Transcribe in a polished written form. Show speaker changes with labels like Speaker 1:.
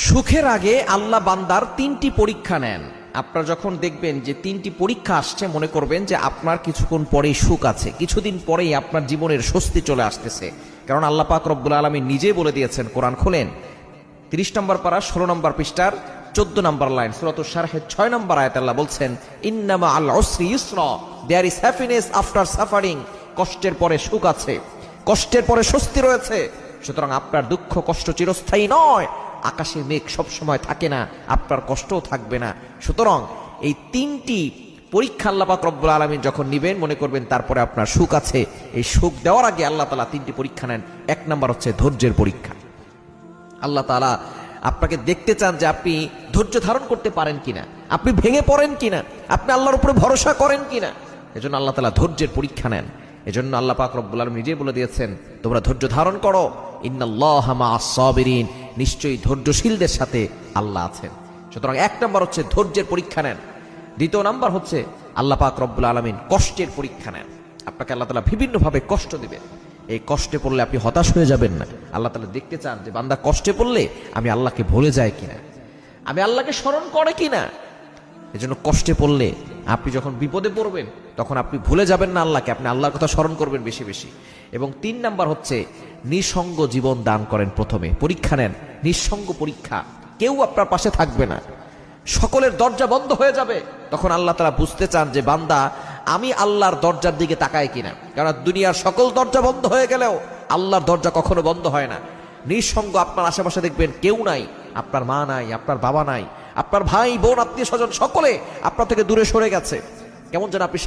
Speaker 1: সুখের আগে আল্লাহ বান্দার তিনটি পরীক্ষা নেন। আপনারা যখন দেখবেন যে তিনটি পরীক্ষা আসছে, মনে করবেন যে আপনার কিছুক্ষণ পরেই সুখ আছে, কিছুদিন পরেই আপনার জীবনের স্বস্তি চলে আসতেছে। কারণ আল্লাহ পাক রব্বুল আলামিন নিজেই বলে দিয়েছেন, কোরআন খোলেন 30 নম্বর পারা 16 নম্বর পৃষ্ঠার 14 নম্বর লাইন, সূরাতুশ শারহের 6 নম্বর আয়াতে আল্লাহ বলছেন, ইন্নামা আল উসরি ইউসরা, there is happiness after suffering. কষ্টের পরে সুখ আছে, কষ্টের পরে স্বস্তি রয়েছে। সুতরাং আপনার দুঃখ কষ্ট চিরস্থায়ী নয়। আকাশে মেঘ সব সময় থাকে না, আপনার কষ্টও থাকবে না। সুতরাং এই তিনটি পরীক্ষা আল্লাহ পাক রব্বুল আলামিন যখন নিবেন, মনে করবেন তারপরে আপনার সুখ আছে। এই সুখ দেওয়ার আগে আল্লাহ তাআলা তিনটি পরীক্ষা নেন। 1 নম্বর হচ্ছে ধৈর্যের পরীক্ষা। আল্লাহ তাআলা আপনাকে দেখতে চান যে আপনি ধৈর্য ধারণ করতে পারেন কিনা, আপনি ভেঙে পড়েন কিনা, আপনি আল্লাহর উপরে ভরসা করেন কিনা। এজন্য আল্লাহ তাআলা ধৈর্যের পরীক্ষা নেন। এজন্য আল্লাহ পাক রব্বুল আলামিন নিজে বলে দিয়েছেন, তোমরা ধৈর্য ধারণ করো, ইন্নাল্লাহা মাআস সাবিরিন, নিশ্চয়ই ধৈর্যশীলদের সাথে আল্লাহ আছেন। সুতরাং 1 নম্বর হচ্ছে ধৈর্যের পরীক্ষা নেন। 2 নম্বর হচ্ছে আল্লাহ পাক রব্বুল আলামিন কষ্টের পরীক্ষা নেন। আপনাকে আল্লাহ তাআলা বিভিন্নভাবে কষ্ট দিবেন। এই কষ্টে পড়লে আপনি হতাশ হয়ে যাবেন না। আল্লাহ তাআলা দেখতে চান যে বান্দা কষ্টে পড়লে আমি আল্লাহকে ভুলে যায় কিনা, আমি আল্লাহকে স্মরণ করে কিনা। এজন্য কষ্টে পড়লে আপনি যখন বিপদে পড়বেন তখন আপনি ভুলে যাবেন না আল্লাহকে, আপনি আল্লাহর কথা স্মরণ করবেন বেশি বেশি। এবং 3 নাম্বার হচ্ছে নিঃসঙ্গ জীবন দান করেন। প্রথমে পরীক্ষা নেন, নিঃসঙ্গ পরীক্ষা। কেউ আপনার পাশে থাকবে না, সকলের দরজা বন্ধ হয়ে যাবে। তখন আল্লাহ তাআলা বুঝতে চান যে বান্দা আমি আল্লাহর দরজার দিকে তাকায় কিনা। কারণ দুনিয়ার সকল দরজা বন্ধ হয়ে গেলেও আল্লাহর দরজা কখনো বন্ধ হয় না। নিঃসঙ্গ আপনার আশেপাশে দেখবেন কেউ নাই, আপনার মা নাই, আপনার বাবা নাই, আপনার ভাই বোন আত্মীয় স্বজন সকলে আপনার থেকে দূরে সরে গেছে। কেমন যেন আপনি